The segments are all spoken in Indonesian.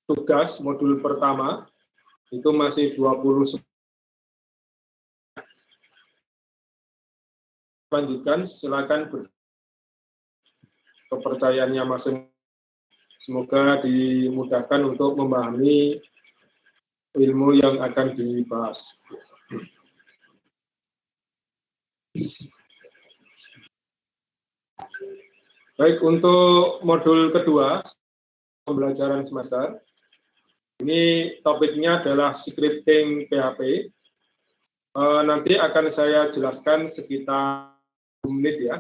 Tugas modul pertama itu masih 20. Lanjutkan, silakan kepercayaannya masing. Semoga dimudahkan untuk memahami ilmu yang akan dibahas. Baik, untuk modul kedua, pembelajaran semester, ini topiknya adalah scripting PHP. Nanti akan saya jelaskan sekitar 20 menit ya,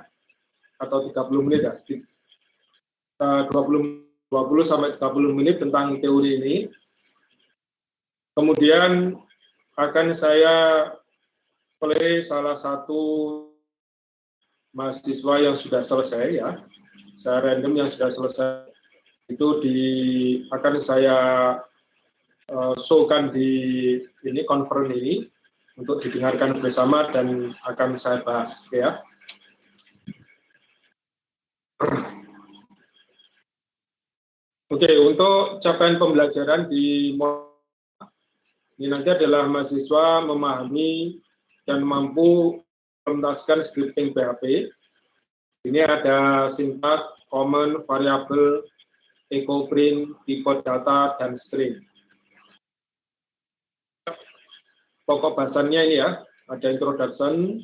atau 30 menit ya, 20 sampai 30 menit tentang teori ini. Kemudian akan saya play salah satu mahasiswa yang sudah selesai ya, saya random yang sudah selesai itu akan saya showkan di ini conference ini untuk didengarkan bersama dan akan saya bahas ya. Oke, untuk capaian pembelajaran di ini nanti adalah mahasiswa memahami dan mampu menuntaskan scripting PHP. Ini ada syntax, command, variable, echo print, tipe data, dan string. Pokok bahasannya ini ya, ada introduction,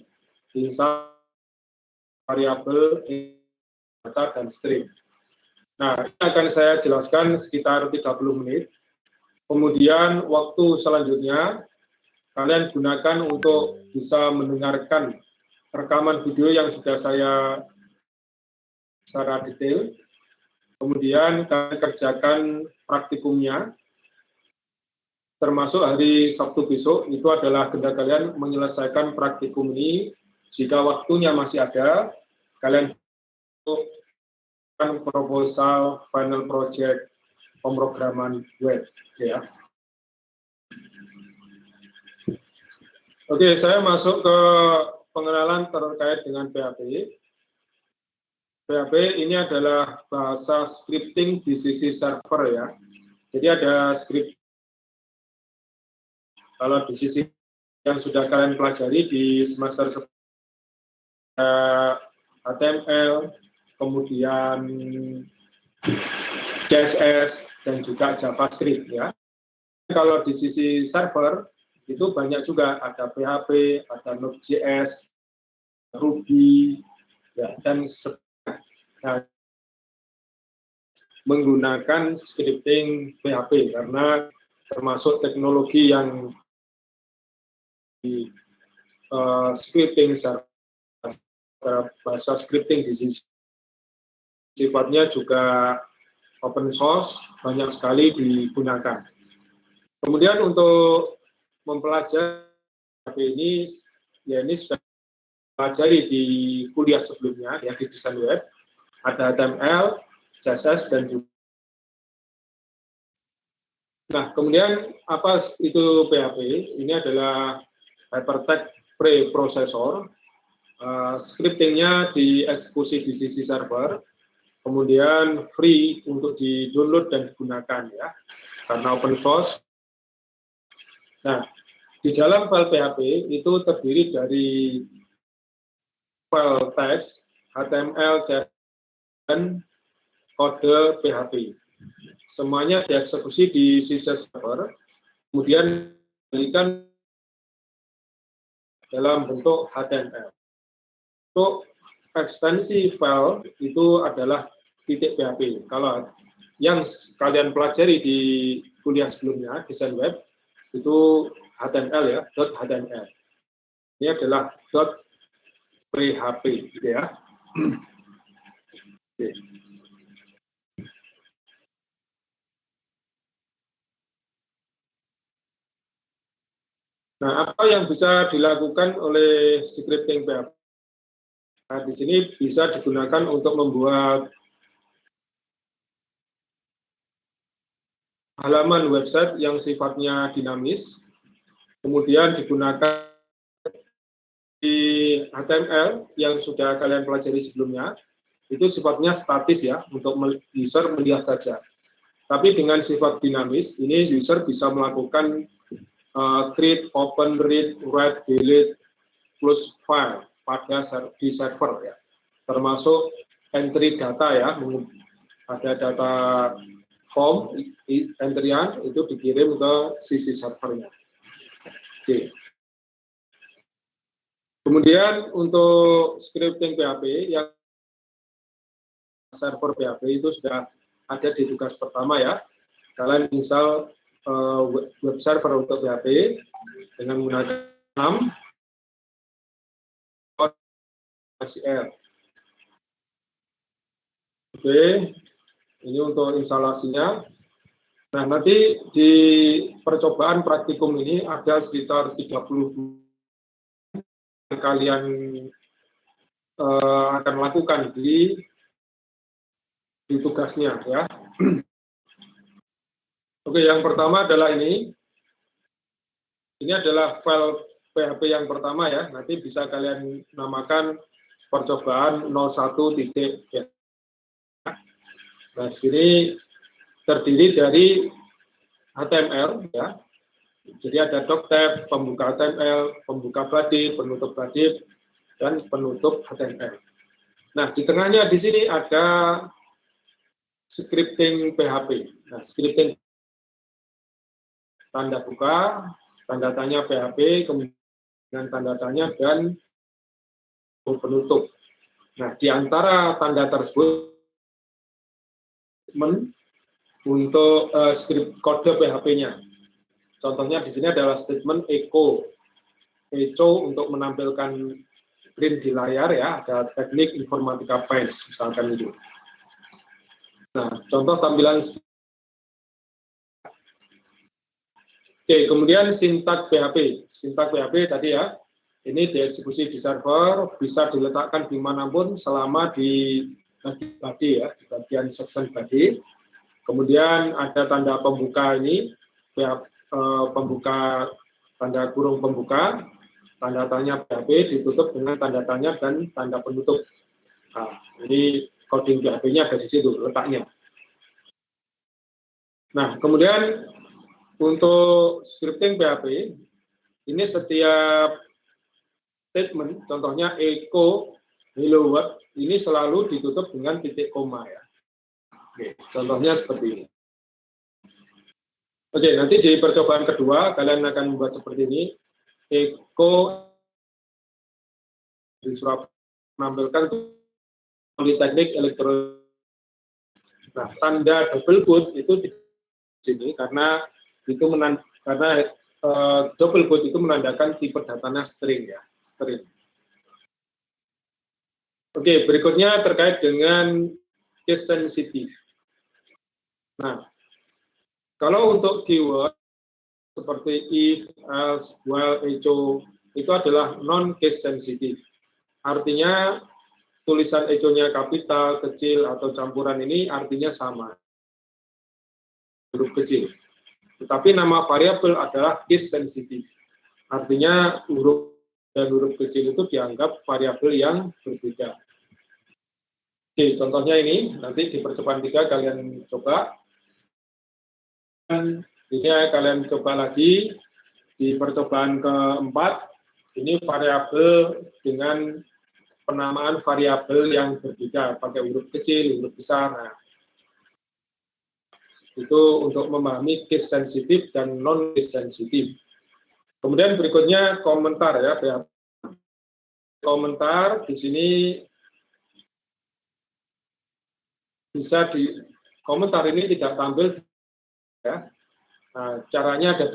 insert, variable, data, dan string. Nah, ini akan saya jelaskan sekitar 30 menit. Kemudian waktu selanjutnya, kalian gunakan untuk bisa mendengarkan rekaman video yang sudah saya secara detail. Kemudian kalian kerjakan praktikumnya, termasuk hari Sabtu besok, itu adalah agenda kalian menyelesaikan praktikum ini. Jika waktunya masih ada, kalian proposal final project pemrograman web ya. Oke, saya masuk ke pengenalan terkait dengan PHP. PHP ini adalah bahasa scripting di sisi server ya. Jadi ada script. Kalau di sisi yang sudah kalian pelajari di semester HTML, kemudian CSS, dan juga JavaScript ya. Kalau di sisi server, itu banyak juga, ada PHP, ada Node.js, Ruby, ya, dan menggunakan scripting PHP, karena termasuk teknologi yang di scripting server, bahasa scripting di sisi sifatnya juga open source, banyak sekali digunakan. Kemudian untuk mempelajari ini, ya ini sudah pelajari di kuliah sebelumnya, ya di desain web, ada HTML, CSS, dan juga. Nah, kemudian apa itu PHP? Ini adalah hypertext preprocessor, scriptingnya dieksekusi di sisi server, kemudian free untuk di-download dan digunakan ya, karena open source. Nah, di dalam file PHP itu terdiri dari file teks, HTML, CSS, dan kode PHP. Semuanya dieksekusi di sisi server, kemudian diberikan dalam bentuk HTML. Untuk ekstensi file itu adalah titik PHP. Kalau yang kalian pelajari di kuliah sebelumnya, desain web, itu HTML ya, .html. Ini adalah .php gitu ya. Oke. Nah, apa yang bisa dilakukan oleh scripting PHP? Nah, di sini bisa digunakan untuk membuat halaman website yang sifatnya dinamis, kemudian digunakan di HTML yang sudah kalian pelajari sebelumnya, itu sifatnya statis ya, untuk user melihat saja. Tapi dengan sifat dinamis, ini user bisa melakukan create, open, read, write, delete, close file di server ya. Termasuk entry data ya, ada data form, entryan itu dikirim ke sisi servernya. Oke. Kemudian untuk scripting PHP yang server PHP itu sudah ada di tugas pertama ya. Kalian install web server untuk PHP dengan menggunakan SQL. Oke, ini untuk instalasinya. Nah, nanti di percobaan praktikum ini ada sekitar 30 kalian akan lakukan di tugasnya ya. Oke, yang pertama adalah ini. Ini adalah file PHP yang pertama ya. Nanti bisa kalian namakan percobaan 01 titik. Nah, di sini terdiri dari HTML ya. Jadi ada doc tab, pembuka HTML, pembuka body, penutup body, dan penutup HTML. Nah, di tengahnya di sini ada scripting PHP. Nah, scripting tanda buka, tanda tanya PHP, kemudian tanda tanya dan penutup. Nah, di antara tanda tersebut untuk script kode PHP-nya. Contohnya di sini adalah statement echo untuk menampilkan print di layar ya, ada teknik informatika paint misalkan itu. Nah, contoh tampilan. Oke, kemudian sintak PHP. Sintak PHP tadi ya, ini dieksekusi di server, bisa diletakkan dimanapun selama di body ya, di bagian section body. Kemudian ada tanda pembuka ini, pembuka tanda kurung pembuka, tanda tanya PHP ditutup dengan tanda tanya dan tanda penutup. Nah, ini coding PHP-nya ada di situ letaknya. Nah, kemudian untuk scripting PHP, ini setiap statement, contohnya echo hello world, ini selalu ditutup dengan titik koma ya. Oke, contohnya seperti ini. Oke, nanti di percobaan kedua kalian akan membuat seperti ini. Echo di Surabaya menampilkan Politeknik Elektro. Nah, tanda double quote itu di sini karena itu double quote itu menandakan tipe datanya string ya, string. Oke, berikutnya terkait dengan case sensitive. Nah, kalau untuk keyword seperti if, else, while, echo itu adalah non case sensitive. Artinya tulisan echo-nya kapital, kecil atau campuran ini artinya sama, huruf kecil. Tetapi nama variabel adalah case sensitive. Artinya huruf dan huruf kecil itu dianggap variabel yang berbeda. Oke, contohnya ini nanti di percobaan 3 kalian coba. Dan ini kalian coba lagi di percobaan keempat, ini variabel dengan penamaan variabel yang berbeda, pakai huruf kecil, huruf besar. Nah, itu untuk memahami case sensitif dan non case sensitif. Kemudian berikutnya komentar ya, komentar di sini bisa komentar ini tidak tampil ya. Nah, caranya ada,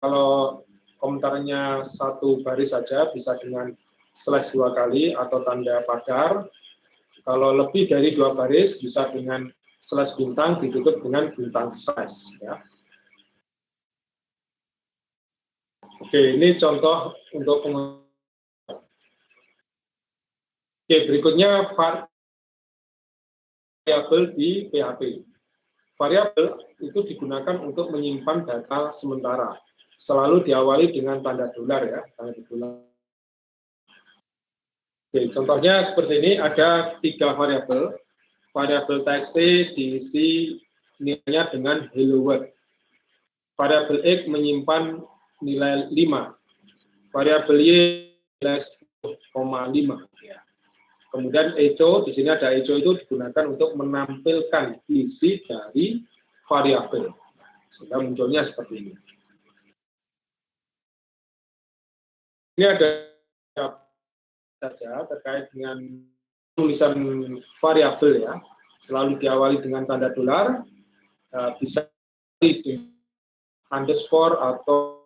kalau komentarnya satu baris saja bisa dengan slash 2 kali atau tanda pagar. Kalau lebih dari 2 baris bisa dengan slash bintang ditutup dengan bintang slash ya. Oke, ini contoh untuk Oke, berikutnya variabel di PHP. Variabel itu digunakan untuk menyimpan data sementara. Selalu diawali dengan tanda dolar ya, tanda dolar. Oke, contohnya seperti ini, ada 3 variabel. Variabel txt diisi nilainya dengan hello world. Variabel x menyimpan nilai 5. Variabel y nilai 10,5. Ya. Kemudian echo, di sini ada echo itu digunakan untuk menampilkan isi dari variabel. Sehingga munculnya seperti ini. Ini ada saja terkait dengan tulisan variabel ya, selalu diawali dengan tanda dolar, bisa di underscore atau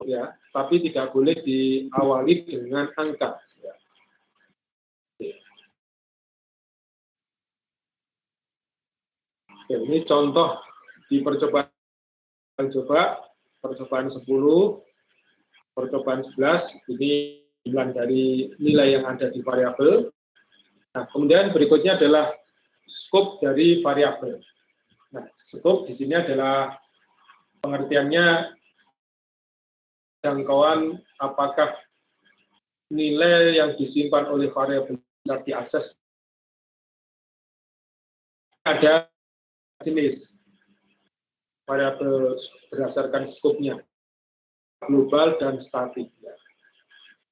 ya, tapi tidak boleh diawali dengan angka. Ya. Oke, ini contoh di percobaan 10, percobaan 11, ini bilang dari nilai yang ada di variabel. Nah, kemudian berikutnya adalah scope dari variabel. Nah, scope di sini adalah pengertiannya jangkauan apakah nilai yang disimpan oleh variabel bisa diakses. Ada jenis variabel berdasarkan scope-nya, global dan statik.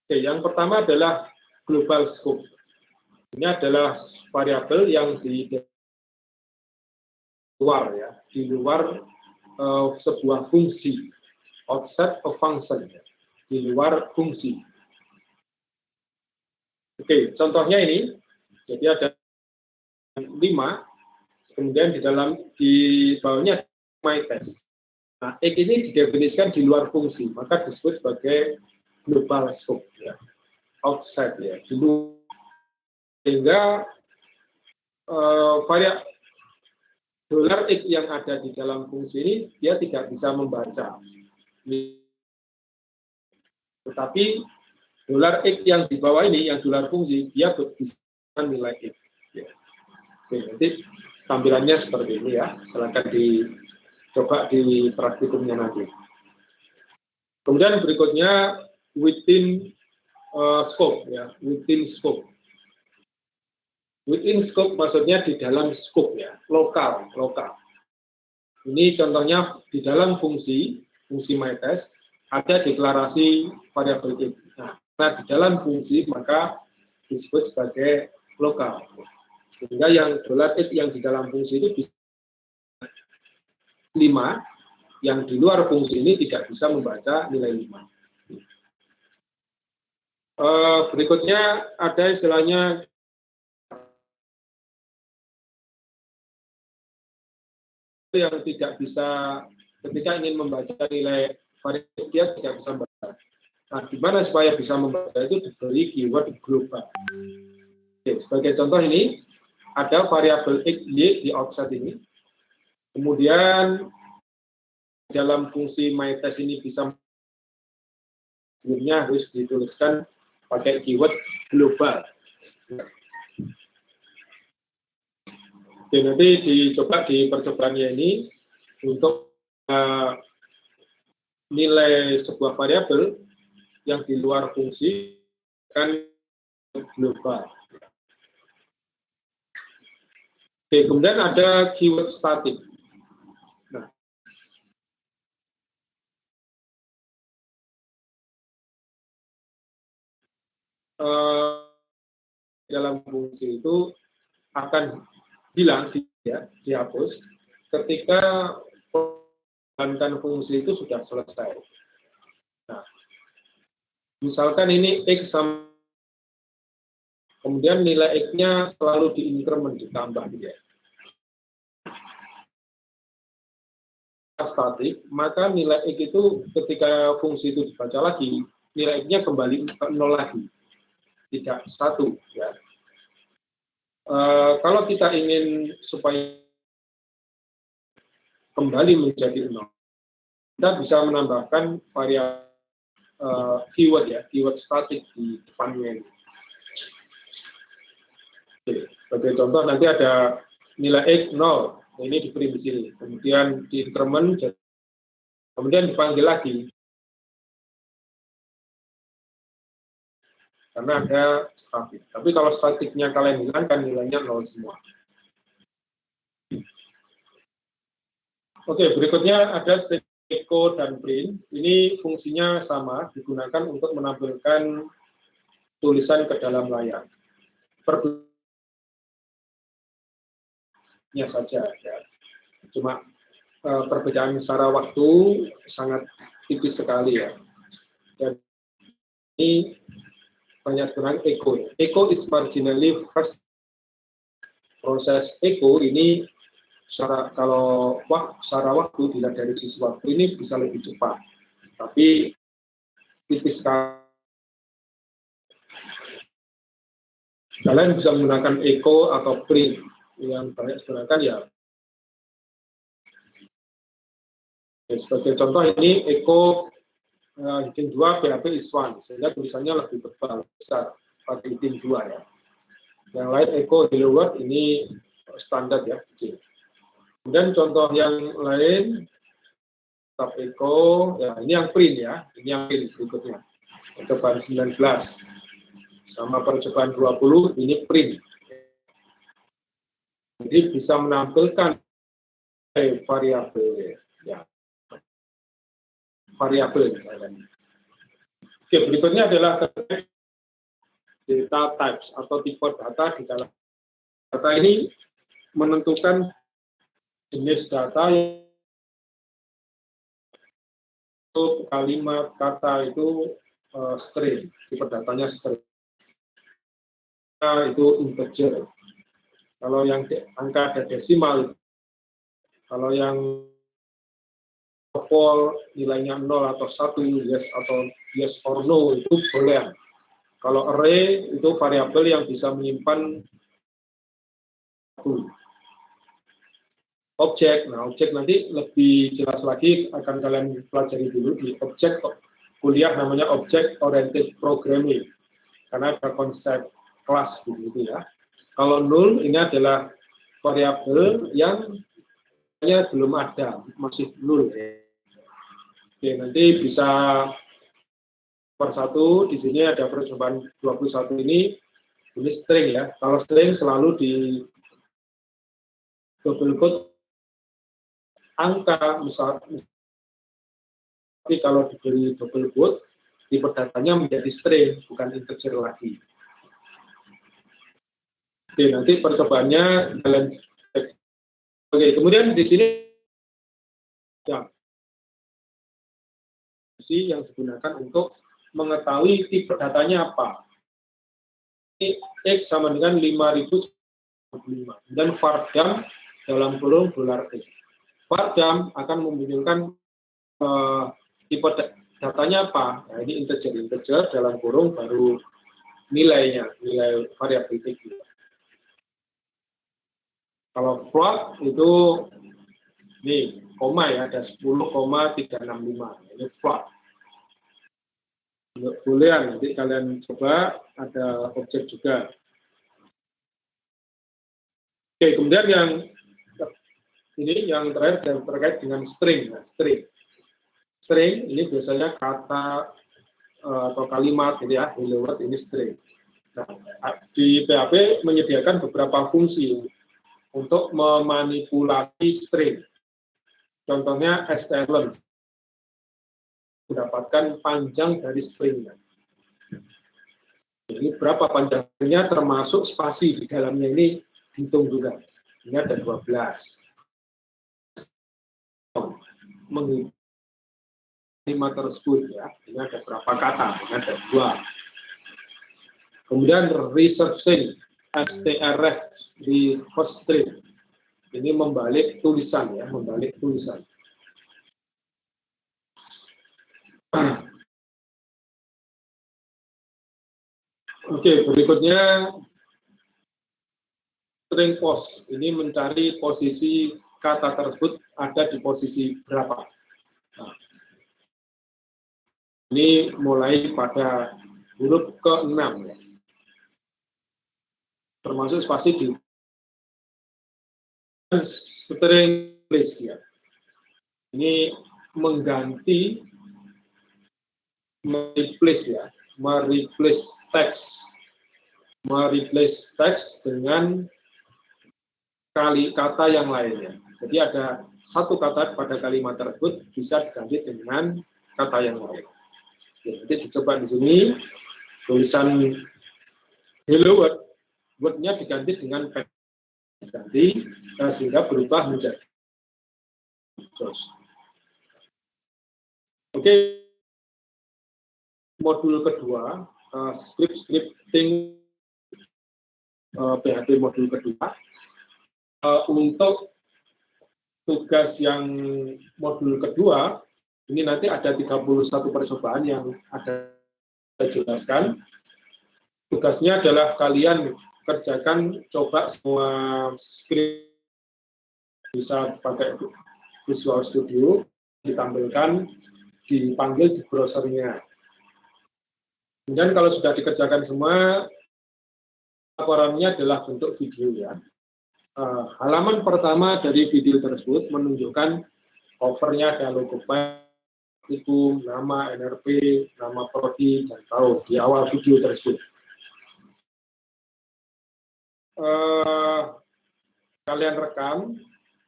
Oke, yang pertama adalah global scope. Ini adalah variabel yang di luar ya, di luar sebuah fungsi, outside of function, di luar fungsi. Oke, contohnya ini, jadi ada 5, kemudian di bawahnya my test. Nah, X ini didefinisikan di luar fungsi, maka disebut sebagai global scope, ya, outside ya, di luar. Sehingga variabel dolar X yang ada di dalam fungsi ini dia tidak bisa membaca. Tetapi dolar X yang di bawah ini, yang dolar fungsi, dia bisa nilai X. Ya. Oke, nanti tampilannya seperti ini ya. Silakan dicoba di praktikumnya nanti. Kemudian berikutnya within scope ya, within scope. Within scope maksudnya di dalam scope ya, lokal. Ini contohnya di dalam fungsi myTest ada deklarasi variabel X. Nah, di dalam fungsi maka disebut sebagai lokal. Sehingga yang dolar X yang di dalam fungsi itu bisa 5, yang di luar fungsi ini tidak bisa membaca nilai 5. Berikutnya ada istilahnya yang tidak bisa, ketika ingin membaca nilai variabel dia tidak bisa membaca. Nah, gimana supaya bisa membaca itu diberi keyword global. Oke, sebagai contoh ini ada variabel X, Y di outside ini. Kemudian dalam fungsi myTest ini bisa sebelumnya harus dituliskan pakai keyword global. Oke, nanti dicoba di percobaannya ini untuk nilai sebuah variabel yang di luar fungsi kan global. Oke, kemudian ada keyword static. Nah, dalam fungsi itu akan hilang, ya, dihapus ketika menjalankan fungsi itu sudah selesai. Nah, misalkan ini X sama, kemudian nilai X-nya selalu diincrement, ditambah gitu ya. Statik, maka nilai X itu ketika fungsi itu dibaca lagi, nilai X-nya kembali ke 0 lagi, tidak 1 ya. Kalau kita ingin supaya kembali menjadi 0, kita bisa menambahkan variabel keyword ya, keyword statik di depannya. Oke, sebagai contoh nanti ada nilai X 0, ini diberi di sini, kemudian di increment, kemudian dipanggil lagi. karena ada statik. Tapi kalau statiknya kalian hilangkan, nilainya 0 semua. Oke, berikutnya ada state echo dan print. Ini fungsinya sama, digunakan untuk menampilkan tulisan ke dalam layar. Perbedaannya saja, ya. Cuma perbedaan secara waktu sangat tipis sekali, ya. Dan ini banyak gunakan echo. Echo is marginally fast. Proses echo ini secara waktu dilihat dari sisi waktu ini bisa lebih cepat, tapi tipis sekali. Kalian bisa menggunakan echo atau print. Yang banyak digunakan ya. Sebagai contoh ini echo heading 2 PHP is 1, sehingga tulisannya lebih tebal, besar, pakai heading 2 ya. Yang lain echo hello world ini standar ya, kecil. Kemudian contoh yang lain, tab echo, ya ini yang print ya, ini yang print berikutnya. Percobaan 19 sama percobaan 20 ini print. Jadi bisa menampilkan variabel ya. Variabel misalnya. Oke, berikutnya adalah data types atau tipe data di dalam data ini menentukan jenis data yang untuk kalimat kata itu string, tipe datanya string. Itu integer. Kalau yang angka ada desimal, kalau yang for nilainya 0 atau 1, yes atau yes or no itu boolean. Kalau array itu variabel yang bisa menyimpan objek. Nah, objek nanti lebih jelas lagi akan kalian pelajari dulu di objek kuliah namanya object oriented programming. Karena ada konsep kelas di situ ya. Kalau null ini adalah variabel yang belum ada, masih null. Oke, nanti bisa persatu, di sini ada percobaan 21 ini string ya. Kalau string selalu di double quote angka, tapi kalau diberi double quote, tipe datanya menjadi string, bukan integer lagi. Oke, nanti percobaannya kalian cek. Oke, kemudian di sini ya, yang digunakan untuk mengetahui tipe datanya apa. Ini X sama dengan 5095 dan vardam dalam kurung $X. Vardam akan memunculkan tipe datanya apa. Nah, ini integer dalam kurung baru nilainya, nilai variabel X. Kalau float itu nih koma ya, ada 10,365. Ini float. Boolean, nanti kalian coba ada objek juga. Oke, kemudian yang ini yang terakhir yang terkait dengan string. Nah, string ini biasanya kata atau kalimat gitu ya, hello world ini string. Nah, di PHP menyediakan beberapa fungsi untuk memanipulasi string. Contohnya strlen, mendapatkan panjang dari stringnya. Ini berapa panjangnya termasuk spasi di dalamnya ini dihitung juga. Ini ada 12. Menghitung kalimat tersebut ya. Ini ada berapa kata? Ini ada 2. Kemudian researching strf di first string. Ini membalik tulisan ya, membalik tulisan. Oke, berikutnya string pos. Ini mencari posisi kata tersebut ada di posisi berapa. Nah, ini mulai pada huruf ke-6 ya. Termasuk spasi di string place ya. Ini mengganti place ya. mereplace teks dengan kata yang lainnya. Jadi ada satu kata pada kalimat tersebut bisa diganti dengan kata yang lain. Jadi dicoba di sini tulisan hello world, word-nya diganti dengan sehingga berubah menjadi Josh. Oke, modul kedua, scripting PHP modul kedua. Untuk tugas yang modul kedua, ini nanti ada 31 percobaan yang ada saya jelaskan. Tugasnya adalah kalian kerjakan, coba semua script bisa pakai Visual Studio, ditampilkan, dipanggil di browsernya. Kemudian kalau sudah dikerjakan semua, laporannya adalah bentuk video ya. Halaman pertama dari video tersebut menunjukkan covernya ada logo praktikum, nama NRP, nama prodi, dan tahun di awal video tersebut. Kalian rekam,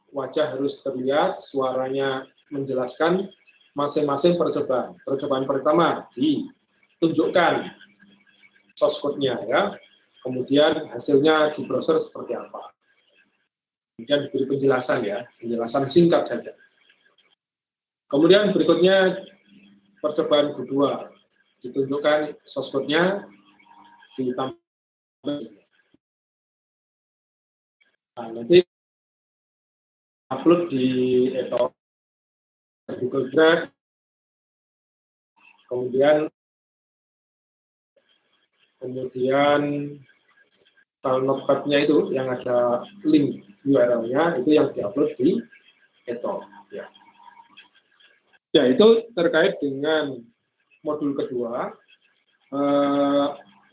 wajah harus terlihat, suaranya menjelaskan masing-masing percobaan. Percobaan pertama ditunjukkan source code-nya ya, kemudian hasilnya di browser seperti apa. Kemudian diberi penjelasan ya, penjelasan singkat saja. Kemudian berikutnya percobaan kedua, ditunjukkan source code-nya, ditambah. Nah, nanti upload di Google Drive, kemudian file notepad-nya itu yang ada link URL-nya itu yang diupload di Eto. Ya, itu terkait dengan modul kedua.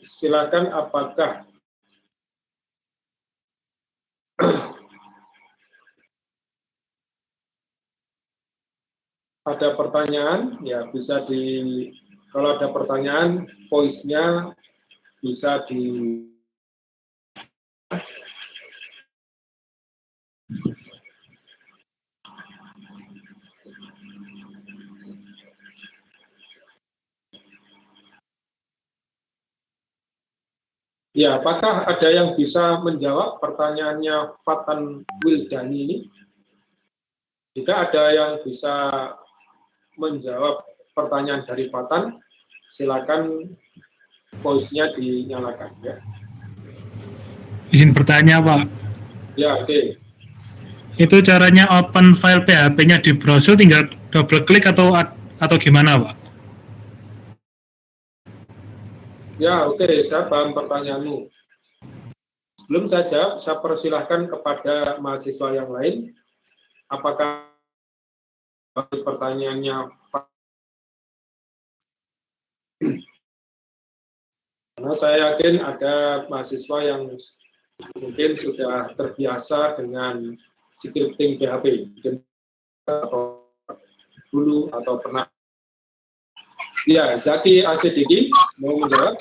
Silakan apakah ada pertanyaan? Ya, bisa kalau ada pertanyaan, voice-nya bisa di Ya, apakah ada yang bisa menjawab pertanyaannya Fatan Wildani ini? Jika ada yang bisa menjawab pertanyaan dari Fatan, silakan voice-nya dinyalakan ya. Izin bertanya, Pak. Ya, oke. Itu caranya open file PHP-nya di browser tinggal double klik atau gimana, Pak? Ya, oke, saya paham pertanyaanmu. Sebelum saja, saya persilahkan kepada mahasiswa yang lain, apakah pertanyaannya karena saya yakin ada mahasiswa yang mungkin sudah terbiasa dengan scripting PHP, atau dulu atau pernah. Ya, Zaki Asidiki mau menjawab.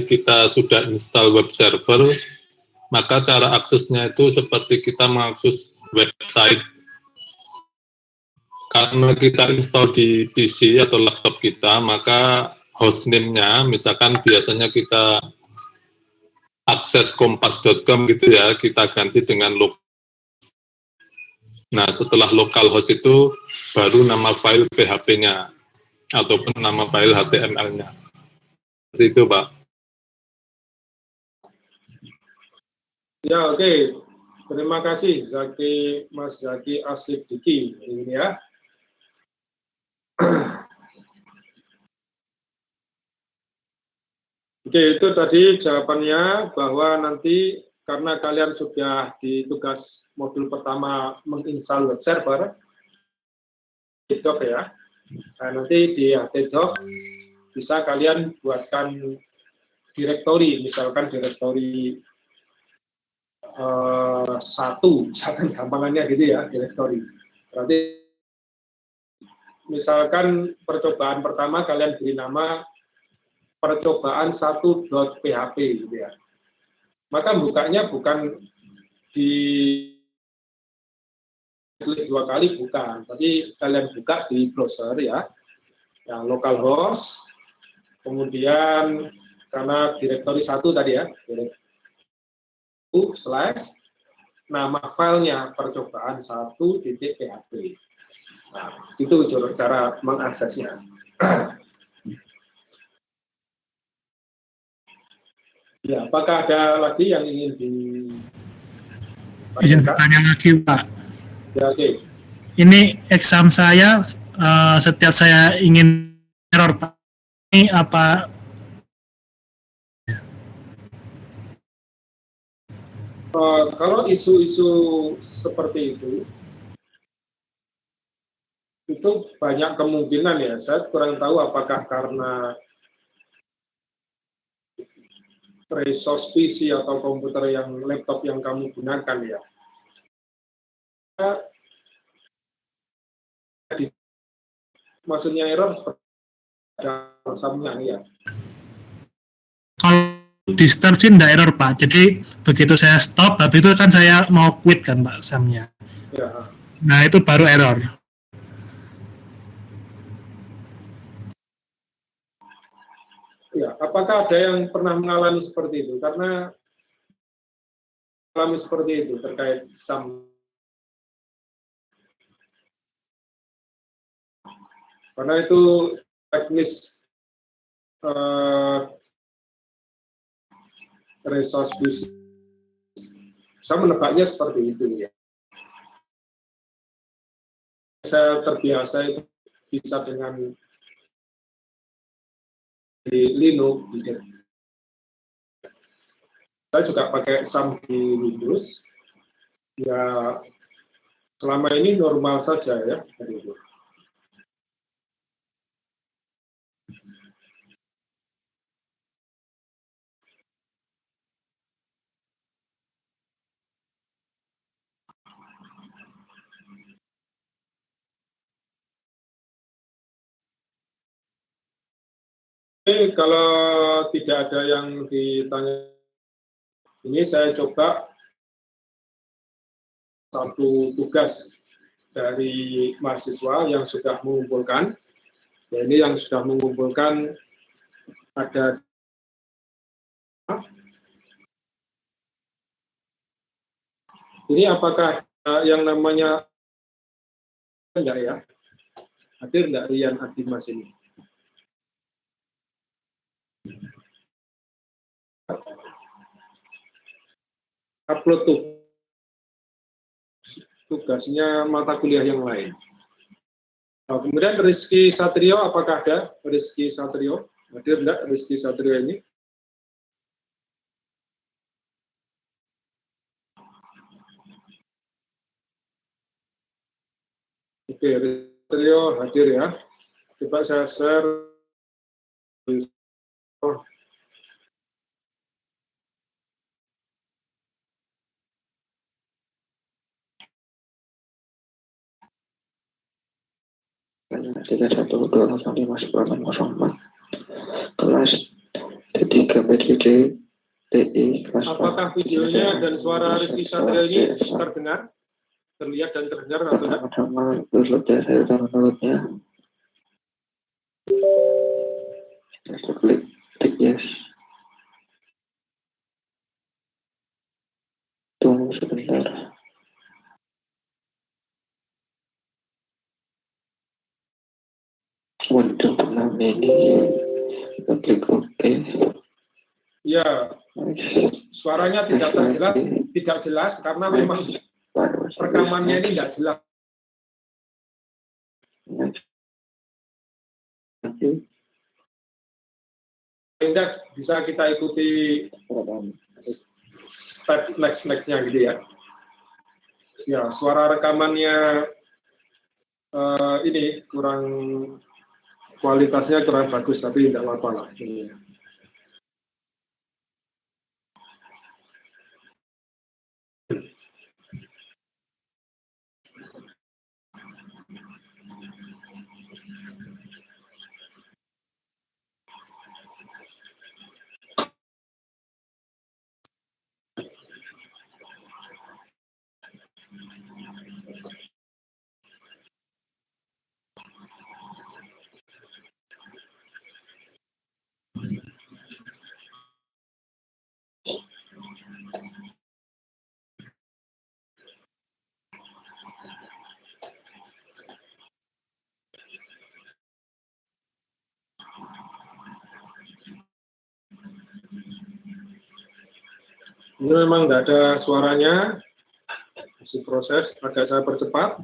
Kita sudah install web server, maka cara aksesnya itu seperti kita mengakses website. Karena kita install di PC atau laptop kita, maka hostname-nya, misalkan biasanya kita akses kompas.com gitu ya, kita ganti dengan Nah, setelah localhost itu baru nama file PHP-nya ataupun nama file HTML-nya. Seperti itu, Pak. Ya, oke. Terima kasih Mas Zaki Asidiki ini ya. Oke, itu tadi jawabannya bahwa nanti karena kalian sudah di tugas modul pertama menginstal web server, HTDoc ya. Nah, nanti di HTDoc bisa kalian buatkan direktori, misalkan direktori satu, misalkan gampangannya gitu ya, directory. Berarti misalkan percobaan pertama kalian beri nama percobaan 1.php gitu ya. Maka bukanya bukan di klik 2 kali, bukan. Tapi kalian buka di browser ya, yang localhost, kemudian karena directory 1 tadi ya, slash nama filenya percobaan 1.php. Nah, itu cara mengaksesnya. Ya, apakah ada lagi yang ingin Izin bertanya lagi, Pak. Ya, oke. Ini exam saya, setiap saya ingin error, Pak. Ini apa? Kalau isu-isu seperti itu banyak kemungkinan ya. Saya kurang tahu apakah karena resource PC atau komputer laptop yang kamu gunakan ya. Maksudnya error seperti ada samnya ya. Kalau di start sih enggak error, Pak. Jadi begitu saya stop, habis itu kan saya mau quit kan, Pak, samnya. Ya. Nah, itu baru error. Ya, apakah ada yang pernah mengalami seperti itu? Karena mengalami seperti itu terkait SAM. Karena itu teknis resource PC. Saya menebaknya seperti itu ya. Saya terbiasa itu bisa dengan di Linux. Saya juga pakai SAM di Windows. Ya, selama ini normal saja ya. Oke, kalau tidak ada yang ditanya, ini saya coba satu tugas dari mahasiswa yang sudah mengumpulkan. Ya, ini yang sudah mengumpulkan ada ini apakah yang namanya enggak ya? Hadir enggak Rian Adimas ini? Upload tugasnya mata kuliah yang lain. Nah, kemudian Rizky Satrio, apakah ada Rizky Satrio? Hadir enggak Rizky Satrio ini? Oke, Rizky Satrio hadir ya. Coba saya share. Tiga satu dua nol lima sepuluh empat kelas ketiga PDD TI kelas. Apakah videonya dan suara Rizky Satrio ini terdengar, terlihat dan terdengar atau tidak? Berlebihan saya sudah menurutnya. Klik yes. Tunggu sebentar. Untuk nama ini kita klik OK. Ya, suaranya tidak jelas karena memang rekamannya ini tidak jelas. Sehingga bisa kita ikuti step next-nya gitu ya. Ya, suara rekamannya ini kurang, kualitasnya kurang bagus, tapi tidak apa-apa lah. Ini memang nggak ada suaranya, masih proses, agak saya percepat.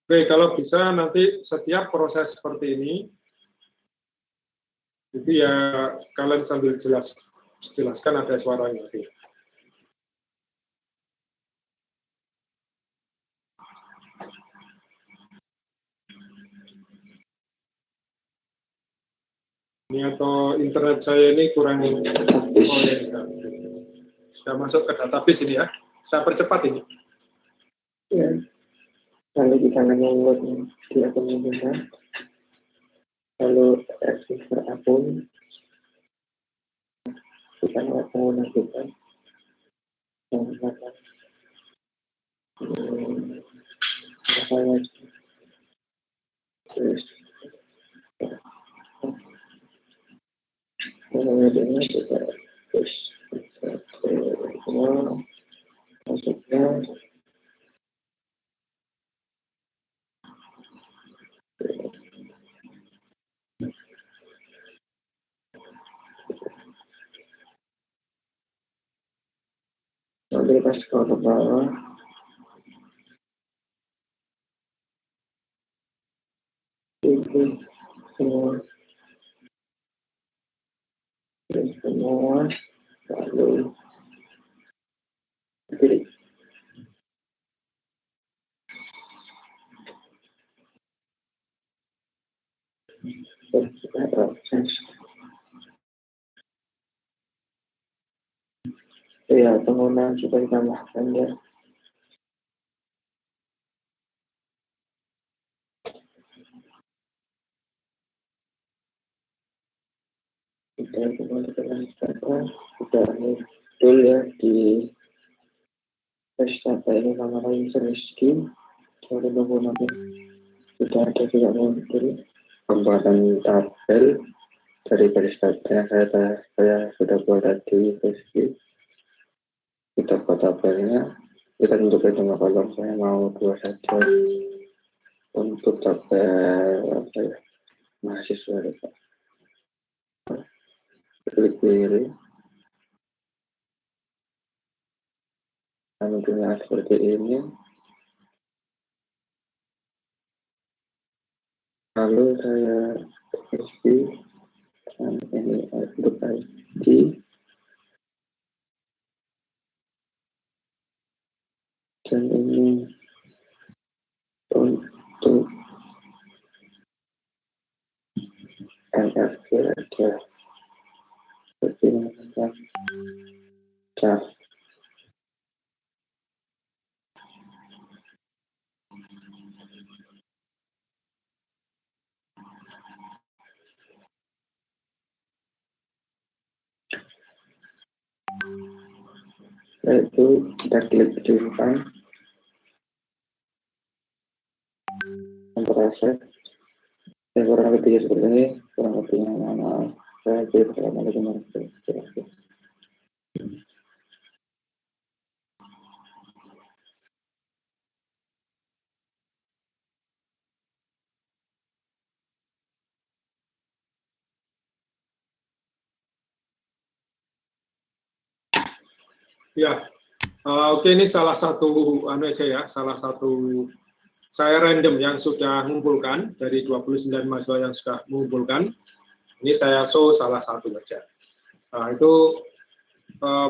Oke, kalau bisa nanti setiap proses seperti ini, itu ya kalian sambil jelaskan ada suaranya. Oke. Ini atau internet saya ini kurang, oh ya, sudah masuk ke database ini ya. Saya percepat ini. Ya, lalu kita mengunggah di akun kita, lalu register akun, kita lewat pengguna kita, dan menggunakan saya terus kemudian kita terus semua masuknya nanti kita scroll ke bawah itu semua lalu pilih terus kita proses ya pengguna kita tambahkan ya kita menggunakan data kita muncul ya di data ini nama user Rizky lalu menggunakan sudah ada juga muncul pembuatan tabel dari baris data saya sudah buat tadi Rizky. Kita buat tabelnya, kita tentukan jumlah kolom, saya mau 2 saja untuk tabel apa ya, mahasiswa ya, Pak. Klik pilih, tentunya seperti ini. Lalu saya isi ini untuk ID dan ini untuk NFC aja seperti ini kan. Setelah itu kita klik simpan proses saya kurang lebih seperti ini kurang lebihnya mana saya klik pertama lagi mana Ya, oke, ini salah satu salah satu saya random yang sudah mengumpulkan dari 29 mahasiswa yang sudah mengumpulkan. Ini saya show salah satu saja. Nah, itu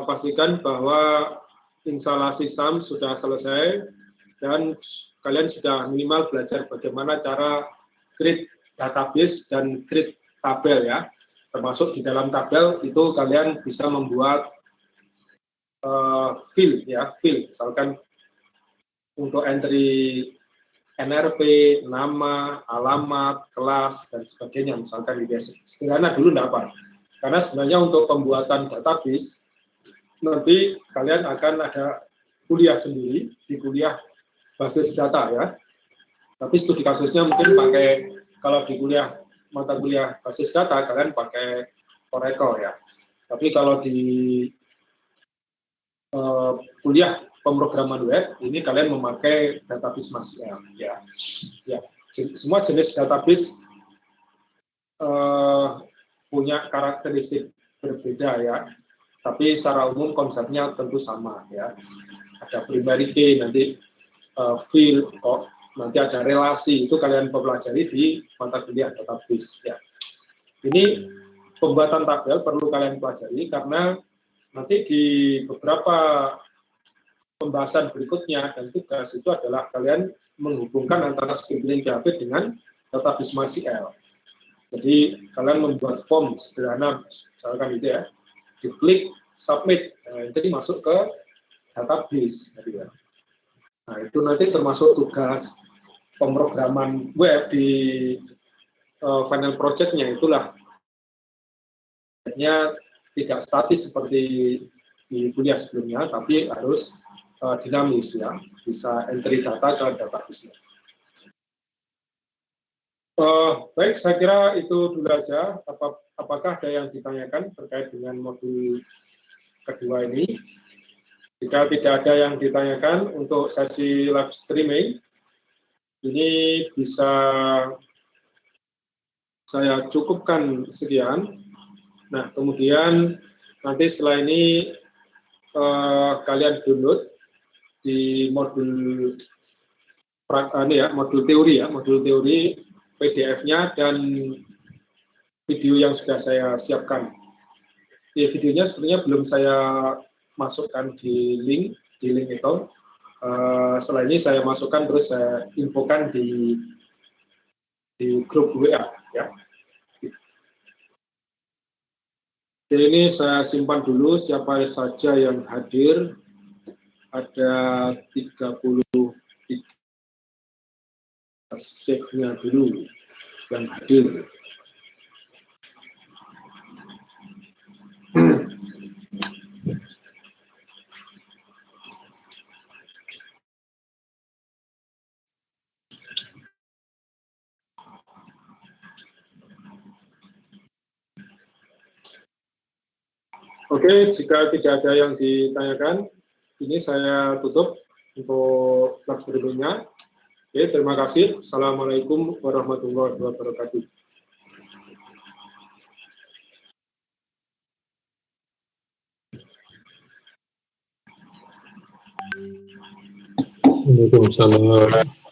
pastikan bahwa instalasi SAM sudah selesai dan kalian sudah minimal belajar bagaimana cara create database dan create tabel ya. Termasuk di dalam tabel itu kalian bisa membuat field, misalkan untuk entry NRP, nama, alamat, kelas, dan sebagainya, misalkan gitu ya. Sederhana dulu enggak apa. Karena sebenarnya untuk pembuatan database, nanti kalian akan ada kuliah sendiri, di kuliah basis data ya. Tapi studi kasusnya mungkin pakai, kalau di kuliah, mata kuliah basis data, kalian pakai Oracle ya. Tapi kalau di kuliah pemrograman web, ini kalian memakai database MySQL. Ya, semua jenis database punya karakteristik berbeda ya, tapi secara umum konsepnya tentu sama ya. Ada primary key, nanti field, nanti ada relasi, itu kalian pelajari di mata kuliah database ya. Ini pembuatan tabel perlu kalian pelajari karena nanti di beberapa pembahasan berikutnya dan tugas itu adalah kalian menghubungkan antara scripting PHP dengan database MySQL. Jadi kalian membuat form sederhana, misalkan gitu ya, diklik submit, jadi masuk ke database. Gitu ya. Nah itu nanti termasuk tugas pemrograman web di final project-nya, itulah tidak statis seperti di kuliah sebelumnya, tapi harus dinamis ya, bisa entry data ke database-nya. Baik, saya kira itu dulu aja. Apakah ada yang ditanyakan terkait dengan modul kedua ini? Jika tidak ada yang ditanyakan untuk sesi live streaming, ini bisa saya cukupkan sekian. Nah, kemudian nanti setelah ini kalian download di modul modul teori PDF-nya dan video yang sudah saya siapkan. Ya, videonya sebenarnya belum saya masukkan di link itu. Setelah ini saya masukkan terus saya infokan di grup WA ya. Jadi ini saya simpan dulu siapa saja yang hadir. Ada 33 save-nya dulu yang hadir. Oke, jika tidak ada yang ditanyakan, ini saya tutup untuk live streaming-nya. Oke, terima kasih. Assalamualaikum warahmatullahi wabarakatuh. Waalaikumsalam.